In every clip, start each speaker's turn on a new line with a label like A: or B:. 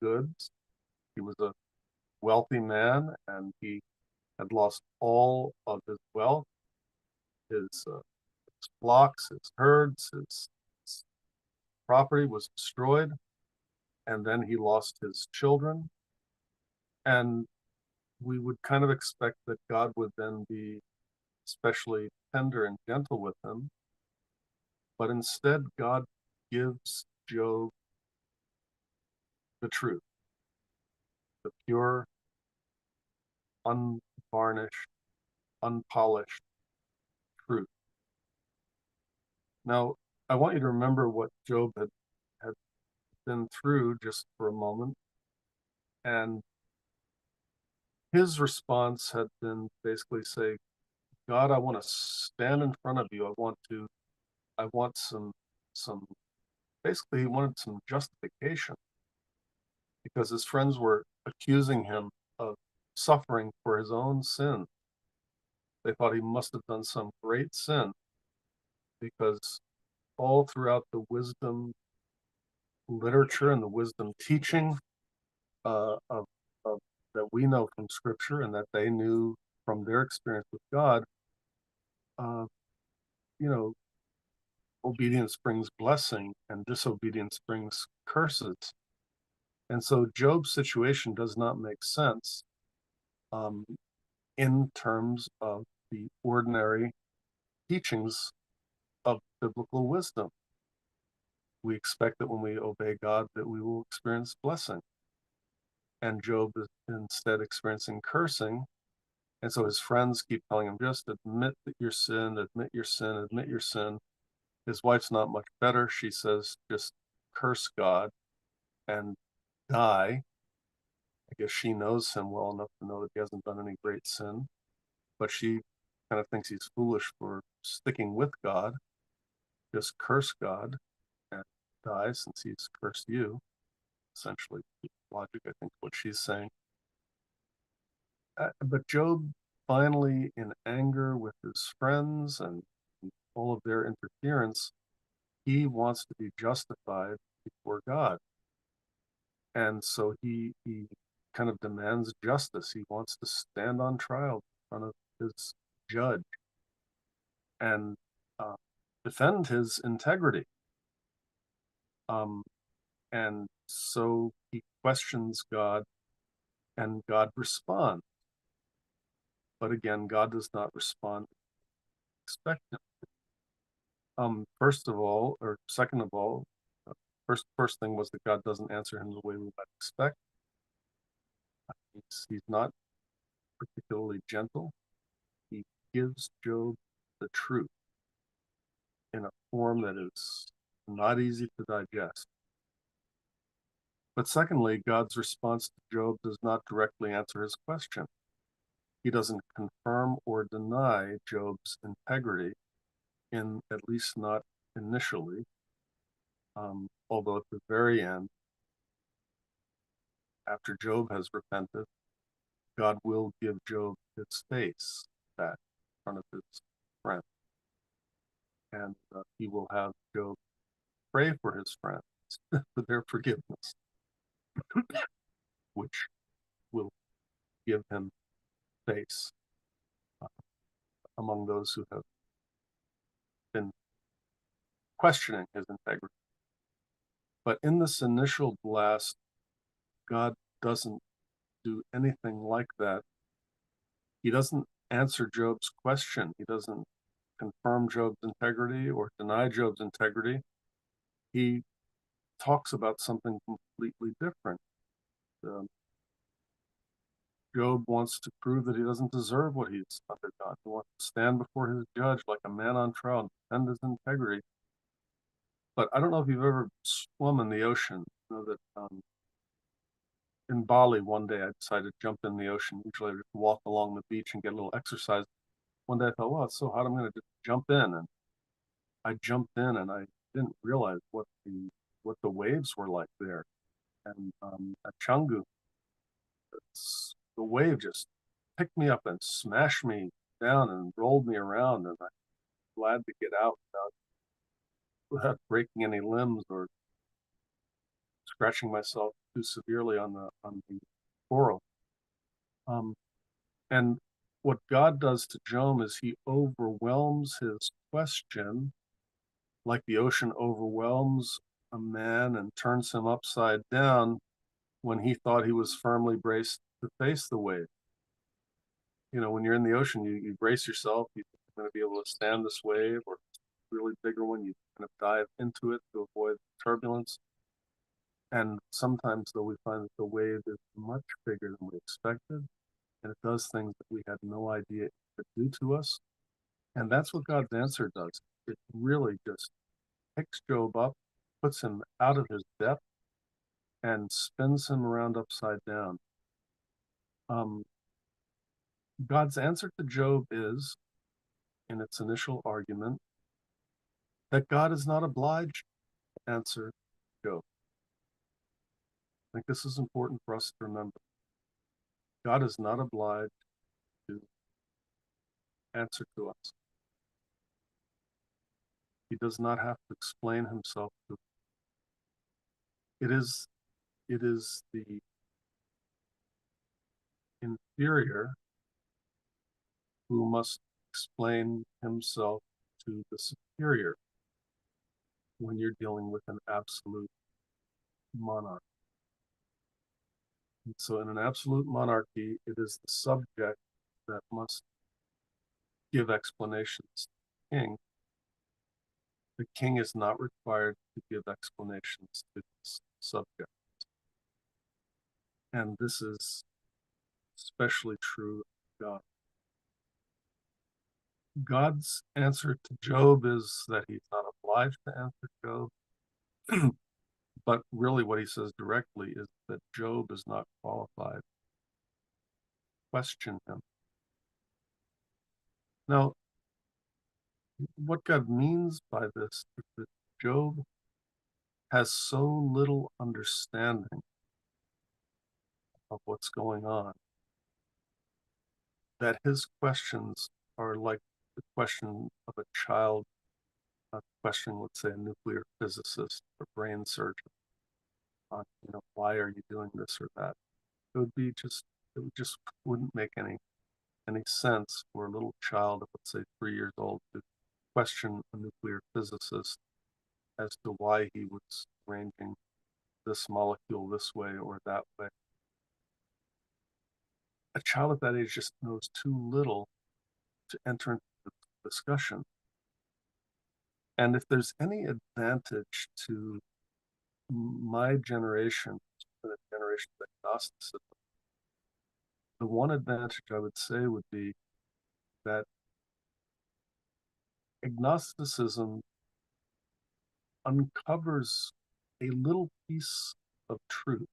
A: goods. He was a wealthy man, and he had lost all of his wealth, his flocks, his herds, his property was destroyed, and then he lost his children. And we would kind of expect that God would then be especially tender and gentle with him. But instead, God gives Job the truth, the pure, unvarnished, unpolished truth. Now, I want you to remember what Job had been through just for a moment. And his response had been basically say, God, I want to stand in front of you. I want some, basically he wanted some justification because his friends were accusing him of suffering for his own sin. They thought he must have done some great sin because all throughout the wisdom literature and the wisdom teaching of that we know from Scripture and that they knew from their experience with God, uh, you know, obedience brings blessing and disobedience brings curses. And so Job's situation does not make sense um, in terms of the ordinary teachings of biblical wisdom. We expect that when we obey God that we will experience blessing. And Job is instead experiencing cursing. And so his friends keep telling him, just admit that you're sin, admit your sin, admit your sin. His wife's not much better. She says, just curse God and die. I guess she knows him well enough to know that he hasn't done any great sin, but she kind of thinks he's foolish for sticking with God. Just curse God and die since he's cursed you. Essentially, logic, I think, what she's saying. But Job finally, in anger with his friends and all of their interference, he wants to be justified before God. And so he kind of demands justice. He wants to stand on trial in front of his judge and uh, defend his integrity. Um, and so he questions God, and God responds. But again, God does not respond expectant. First of all, or second of all, first thing was that God doesn't answer him the way we might expect. He's not particularly gentle. He gives Job the truth in a form that is not easy to digest. But secondly, God's response to Job does not directly answer his question. He doesn't confirm or deny Job's integrity, in at least not initially. Although at the very end, after Job has repented, God will give Job his face back in front of his friend. And he will have Job pray for his friends for their forgiveness, which will give him face uh, among those who have been questioning his integrity. But in this initial blast, God doesn't do anything like that. He doesn't answer Job's question. He doesn't confirm Job's integrity or deny Job's integrity. He talks about something completely different. Um, Job wants to prove that he doesn't deserve what he's undergone. He wants to stand before his judge like a man on trial and defend his integrity. But I don't know if you've ever swum in the ocean. You know that in Bali one day I decided to jump in the ocean. Usually I just walk along the beach and get a little exercise. One day I thought, well, it's so hot, I'm going to just jump in. And I jumped in and I didn't realize what the waves were like there. And at Canggu, the wave just picked me up and smashed me down and rolled me around. And I'm glad to get out without breaking any limbs or scratching myself too severely on the coral. Um, and what God does to Job is he overwhelms his question like the ocean overwhelms a man and turns him upside down when he thought he was firmly braced to face the wave. You know, when you're in the ocean, you brace yourself, you're going to be able to stand this wave, or a really bigger one, you kind of dive into it to avoid turbulence. And sometimes, though, we find that the wave is much bigger than we expected, and it does things that we had no idea it could do to us. And that's what God's answer does. It really just picks Job up, puts him out of his depth, and spins him around upside down. Um, God's answer to Job is, in its initial argument, that God is not obliged to answer Job. I think this is important for us to remember. God is not obliged to answer to us. He does not have to explain himself to us. It is the inferior who must explain himself to the superior when you're dealing with an absolute monarch. And so in an absolute monarchy, it is the subject that must give explanations to the king. The king is not required to give explanations to his subject. And this is especially true of God. God's answer to Job is that he's not obliged to answer Job. But really what he says directly is that Job is not qualified to question him. Now, what God means by this is that Job has so little understanding of what's going on that his questions are like the question of a child, a question, let's say, a nuclear physicist or brain surgeon on, why are you doing this or that? It would just wouldn't make any sense for a little child of, let's say, 3 years old to question a nuclear physicist as to why he was arranging this molecule this way or that way. A child at that age just knows too little to enter into the discussion. And if there's any advantage to my generation, the generation of agnosticism, the one advantage I would say would be that agnosticism uncovers a little piece of truth.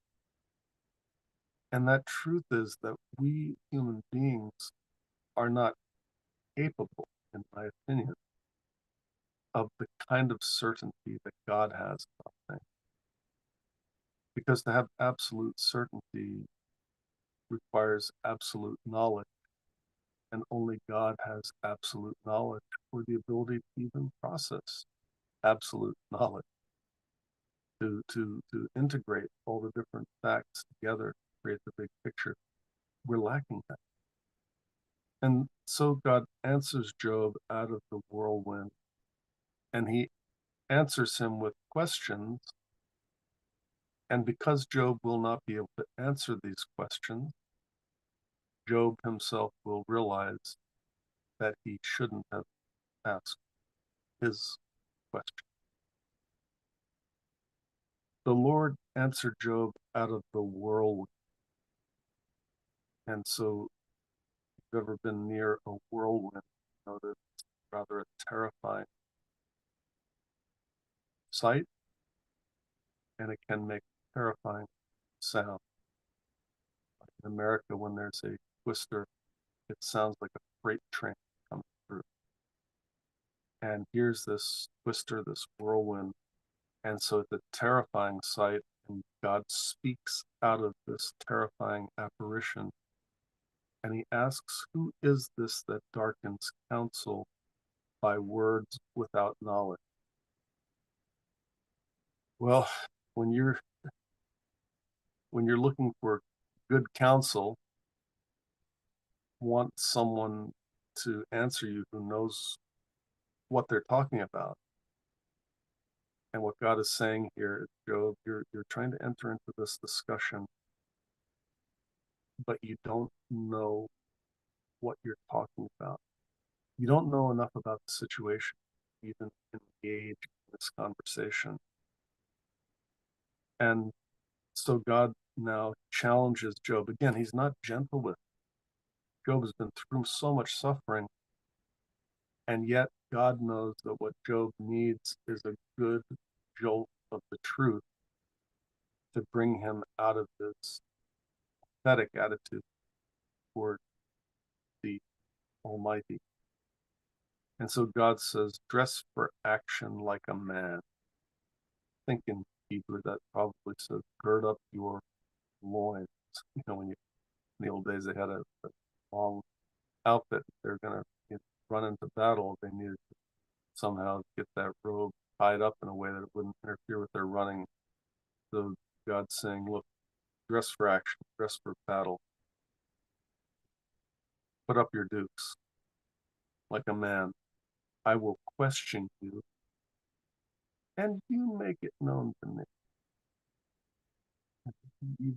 A: And that truth is that we human beings are not capable, in my opinion, of the kind of certainty that God has about things. Because to have absolute certainty requires absolute knowledge, and only God has absolute knowledge or the ability to even process absolute knowledge, to integrate all the different facts together to create the big picture. We're lacking that. And so God answers Job out of the whirlwind, and he answers him with questions. And because Job will not be able to answer these questions, Job himself will realize that he shouldn't have asked his question. The Lord answered Job out of the whirlwind. And so, if you've ever been near a whirlwind, you know that it's rather a terrifying sight, and it can make terrifying sound. In America, when there's a twister, it sounds like a freight train coming through. And here's this twister, this whirlwind. And so it's a terrifying sight, and God speaks out of this terrifying apparition. And he asks, who is this that darkens counsel by words without knowledge? Well, when you're when you're looking for good counsel, want someone to answer you who knows what they're talking about. And what God is saying here, Job, you're trying to enter into this discussion, but you don't know what you're talking about. You don't know enough about the situation, even engage in this conversation. And so God now challenges Job. Again, he's not gentle with him. Job has been through so much suffering, and yet God knows that what Job needs is a good jolt of the truth to bring him out of this pathetic attitude toward the Almighty. And so God says, dress for action like a man. I think in Hebrew that probably says, gird up your loins. When in the old days they had a long outfit, they're going to run into battle. They needed to somehow get that robe tied up in a way that it wouldn't interfere with their running. So God's saying, look, dress for action, dress for battle. Put up your dukes like a man. I will question you, and you make it known to me. You've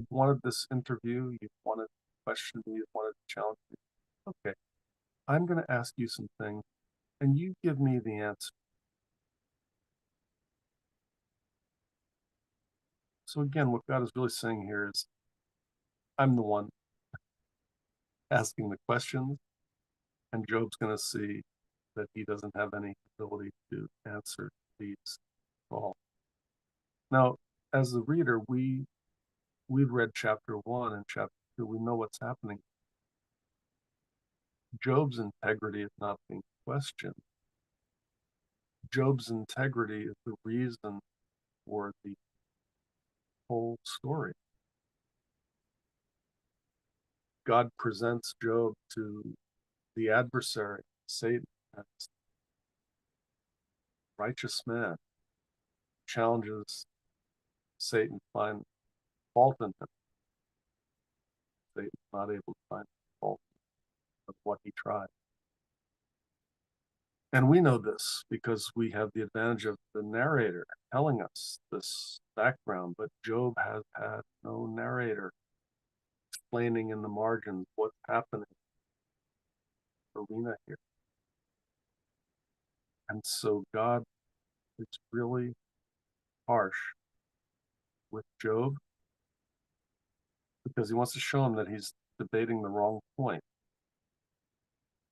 A: wanted this interview, you've wanted to question me, you've wanted to challenge me. Okay, I'm going to ask you some things, and you give me the answer. So again, what God is really saying here is, I'm the one asking the questions, and Job's going to see that he doesn't have any ability to answer these at all. Now, as the reader, we've read chapter 1 and chapter 2. We know what's happening. Job's integrity is not being questioned. Job's integrity is the reason for the whole story. God presents Job to the adversary, Satan, as a righteous man, challenges Satan to find fault in him. Satan's not able to find fault of what he tried. And we know this because we have the advantage of the narrator telling us this background, but Job has had no narrator explaining in the margins what's happening in the arena here. And so God is really harsh with Job because he wants to show him that he's debating the wrong point.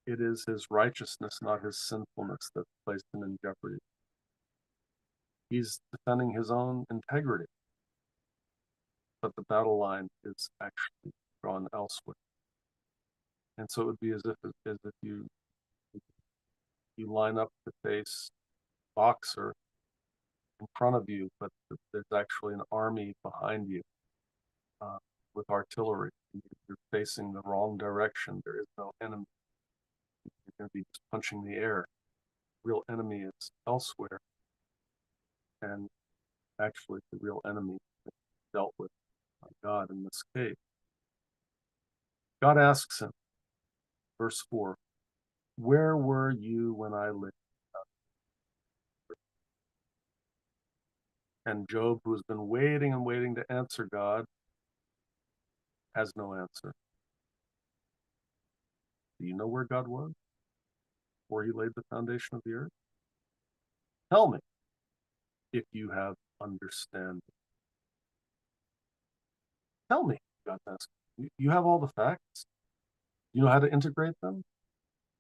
A: It is his righteousness, not his sinfulness, that placed him in jeopardy. He's defending his own integrity, but the battle line is actually drawn elsewhere. And so it would be as if you line up to face a boxer in front of you, but there's actually an army behind you with artillery. You're facing the wrong direction. There is no enemy. You're going to be just punching the air. Real enemy is elsewhere, and actually the real enemy is dealt with by God in this case. God asks him, verse 4, where were you when I lived? And Job, who has been waiting and waiting to answer God, has no answer. Do you know where God was before he laid the foundation of the earth? Tell me if you have understanding. Tell me, God asks. You have all the facts? You know how to integrate them?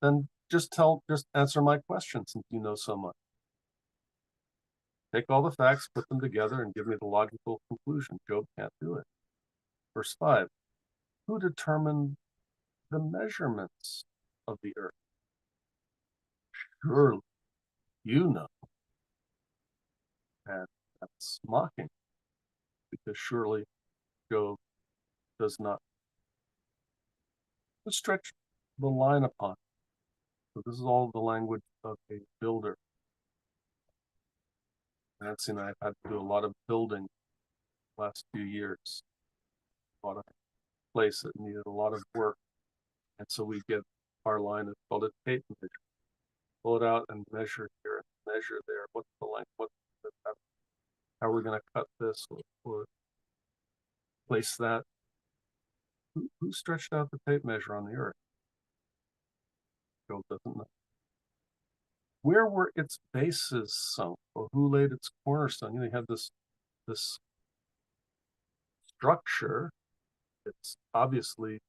A: Then just answer my question since you know so much. Take all the facts, put them together, and give me the logical conclusion. Job can't do it. Verse 5, who determined the measurements of the earth? Surely you know. And that's mocking, because surely Job does not. Let's stretch the line upon it. So this is all the language of a builder. Nancy and I have had to do a lot of building last few years. Bought a place that needed a lot of work, and so we get our line is called a tape measure. Pull it out and measure here and measure there. What's the length? What's the depth? How are we going to cut this or place that? Who stretched out the tape measure on the earth? Job doesn't know. Where were its bases sunk, or who laid its cornerstone? You have this structure. It's obviously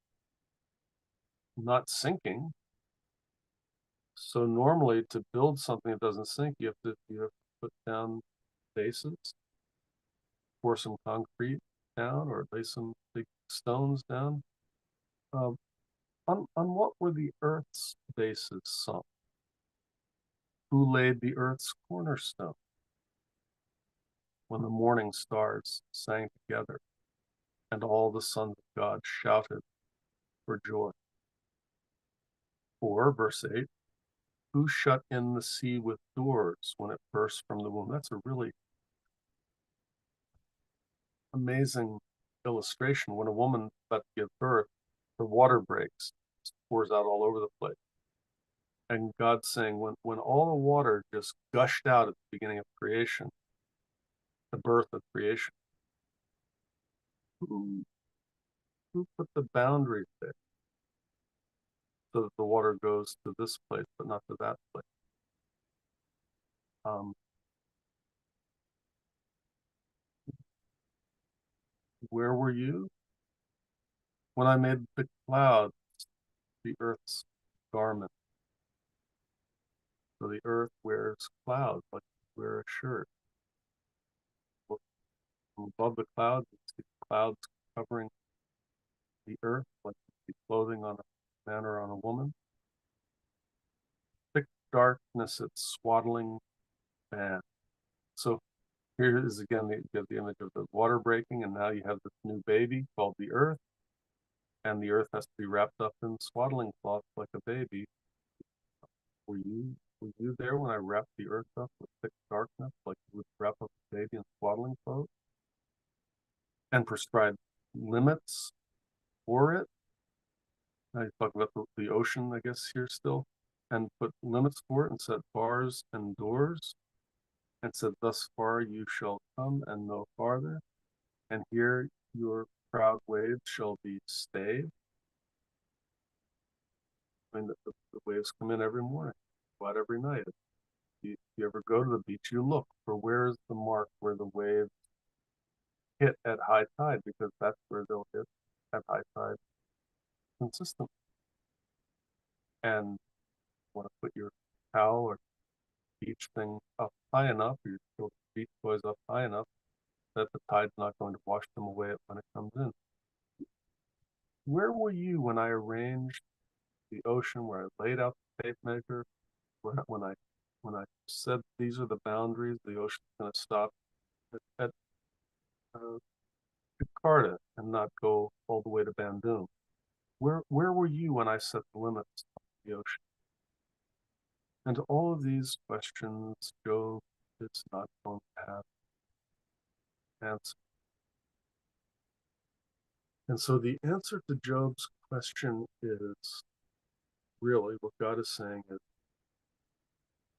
A: not sinking. So normally, to build something that doesn't sink, you have to put down bases, pour some concrete down, or lay some big stones down. On what were the Earth's bases sunk? Who laid the Earth's cornerstone? When the morning stars sang together, and all the sons of God shouted for joy. Or, verse 8, who shut in the sea with doors when it burst from the womb? That's a really amazing illustration. When a woman about to give birth, the water breaks, pours out all over the place. And God's saying, when all the water just gushed out at the beginning of creation, the birth of creation, who put the boundaries there so that the water goes to this place but not to that place? Where were you when I made the clouds the earth's garment? So the earth wears clouds like you wear a shirt. From above the clouds, you see clouds covering the earth like you see clothing on a man or on a woman. Thick darkness, its swaddling band. So here is again you get the image of the water breaking, and now you have this new baby called the earth, and the earth has to be wrapped up in swaddling cloth like a baby. Were you there when I wrapped the earth up with thick darkness, like you would wrap up a baby in swaddling clothes, and prescribed limits for it? I talk about the ocean, I guess, here still, and put limits for it and set bars and doors, and said, "Thus far you shall come and no farther, and here your proud waves shall be stayed." I mean, the waves come in every morning, go out every night. If you ever go to the beach, you look for where is the mark where the waves hit at high tide, because that's where they'll hit at high tide consistently. And you want to put your towel or beach thing up high enough, or your beach toys up high enough that the tide's not going to wash them away when it comes in. Where were you when I arranged the ocean, where I laid out the tape measure, when I said these are the boundaries, the ocean's going to stop at Jakarta and not go all the way to Bandung? Where were you when I set the limits of the ocean? And to all of these questions, Job is not going to have answer. And so the answer to Job's question is really what God is saying is,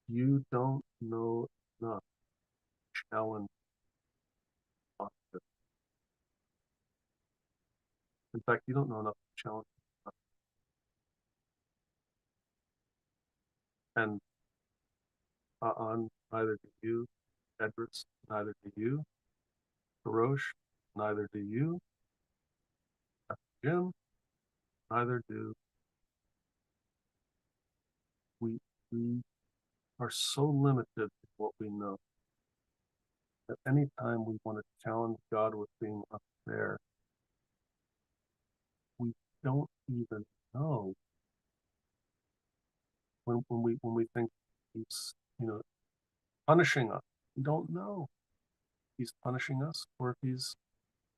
A: you don't know enough to challenge on this. In fact, you don't know enough to challenge on. And on neither do you, Edwards, neither do you, Hirosh, neither do you, Jim, neither do we. We are so limited in what we know that anytime we want to challenge God with being unfair, we don't even know when we think he's punishing us. We don't know if he's punishing us or if he's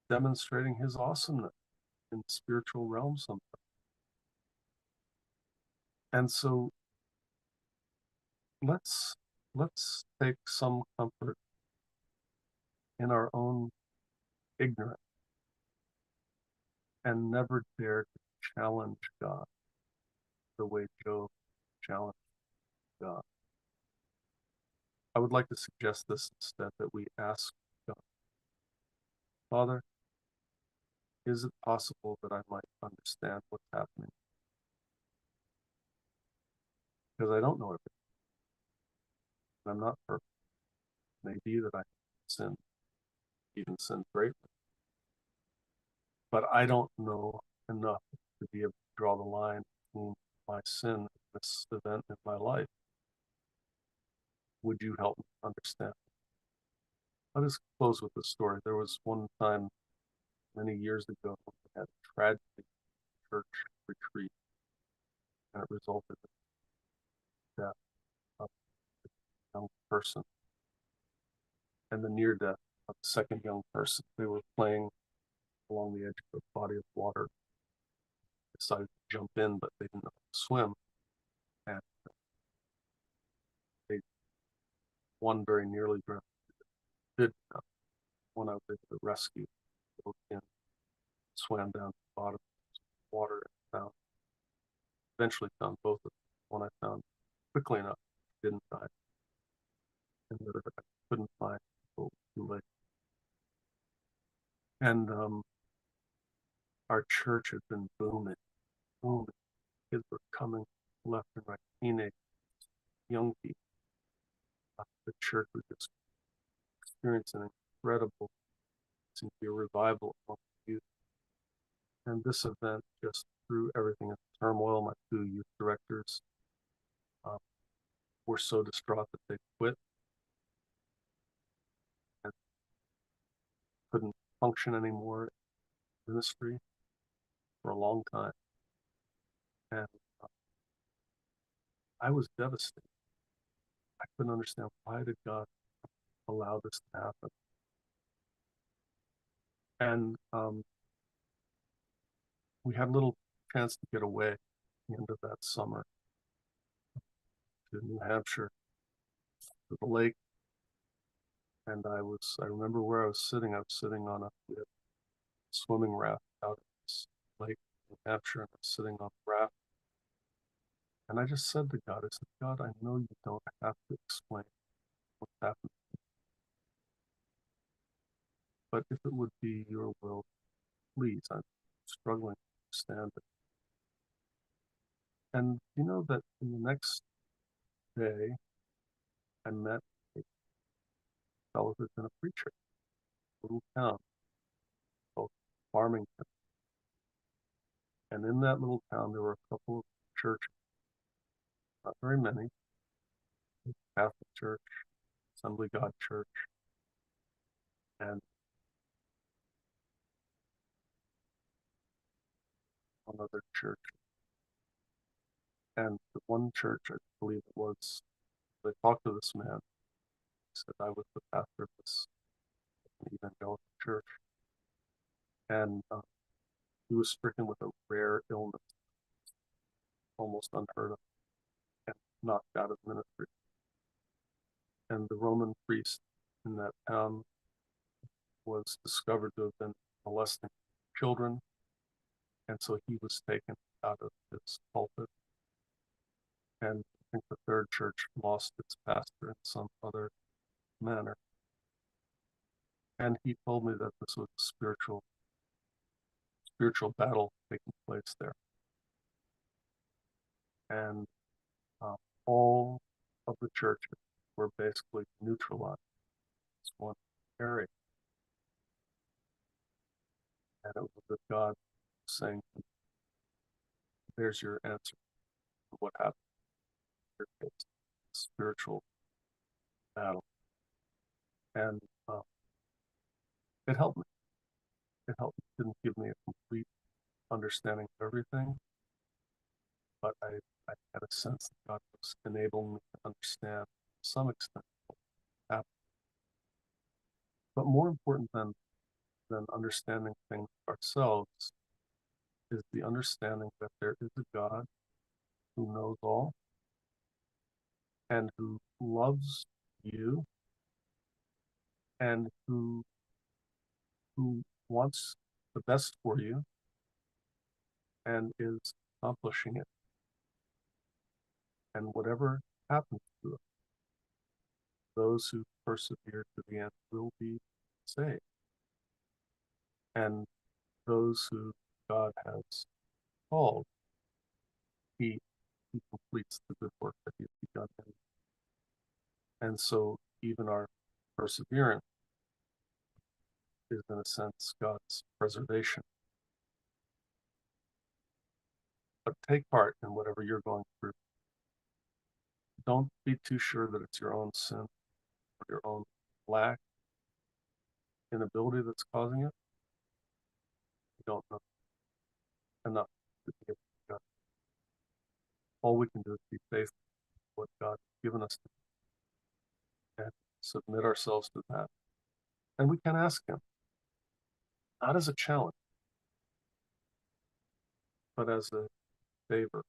A: demonstrating his awesomeness in the spiritual realm sometimes. And so let's take some comfort in our own ignorant and never dared to challenge God the way Job challenged God. I would like to suggest this instead, that we ask God, Father, is it possible that I might understand what's happening? Because I don't know everything. I'm not perfect. It may be that I sin, even sin greatly, but I don't know enough to be able to draw the line between my sin and this event in my life. Would you help me understand? I'll just close with this story. There was one time many years ago when we had a tragedy church retreat, and it resulted in the death of a young person and the near death of a second young person. They were playing along the edge of a body of water, decided to jump in, but they didn't know how to swim, and they one very nearly drowned. Did One I was able to rescue, and swam down to the bottom of the water and eventually found both of them. One I found quickly enough, didn't die, and the other I couldn't find until too late. And our church had been booming, booming. Kids were coming left and right, teenage, young people. The church was just experiencing incredible, seemed to be a revival among the youth. And this event just threw everything into turmoil. My two youth directors uh, were so distraught that they quit and couldn't function anymore in ministry for a long time. And I was devastated. I couldn't understand, why did God allow this to happen? And we had a little chance to get away at the end of that summer to New Hampshire, to the lake. And I remember where I was sitting. I was sitting on a swimming raft out at this lake in New Hampshire, and I was sitting on the raft. And I just said to God, I said, God, I know you don't have to explain what's happened, but if it would be your will, please, I'm struggling to understand it. And you know that in the next day, I met a fellow who'd been a preacher in a little town called Farmington. And in that little town, there were a couple of churches, not very many, Catholic Church, Assembly of God Church, and one other church. And the one church, I believe it was, I talked to this man. He said, I was the pastor of this evangelical church. And he was stricken with a rare illness, almost unheard of, and knocked out of ministry. And the Roman priest in that town was discovered to have been molesting children. And so he was taken out of his pulpit. And I think the third church lost its pastor in some other manner. And he told me that this was a spiritual battle taking place there. And uh, all of the churches were basically neutralized in this one area. And it was as if God saying, there's your answer to what happened. It's a spiritual battle. And it helped me. It helped me. It didn't give me a complete understanding of everything, but I had a sense that God was enabling me to understand to some extent what happened. But more important than understanding things ourselves is the understanding that there is a God who knows all and who loves you and who who wants the best for you and is accomplishing it. And whatever happens to it, those who persevere to the end will be saved. And those who God has called, he completes the good work that he has begun in. And so even our perseverance is, in a sense, God's preservation. But take part in whatever you're going through. Don't be too sure that it's your own sin or your own lack, inability that's causing it. You don't know enough to be able to God. All we can do is be faithful to what God has given us and submit ourselves to that. And we can ask Him, not as a challenge, but as a favor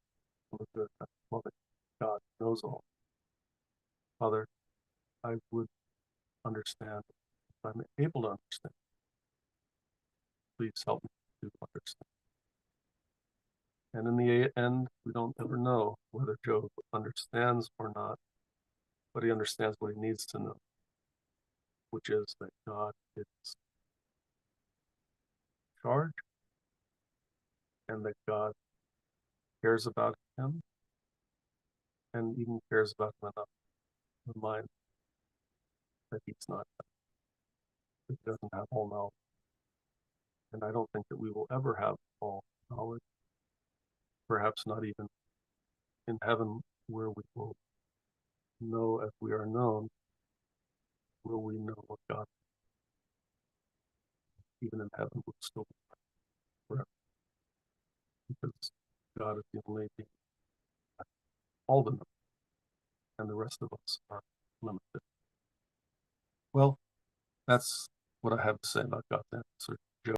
A: from a good and loving God who knows all. Father, I would understand if I'm able to understand. Please help me to understand. And in the end, we don't ever know whether Job understands or not, but he understands what he needs to know, which is that God is in charge and that God cares about him and even cares about him enough to remind that he's not, that he doesn't have all knowledge. And I don't think that we will ever have all knowledge, perhaps not even in heaven where we will know as we are known, will we know what God, even in heaven, will still be forever. Because God is the only being all the knowledge, and the rest of us are limited. Well, that's what I have to say about God's answer.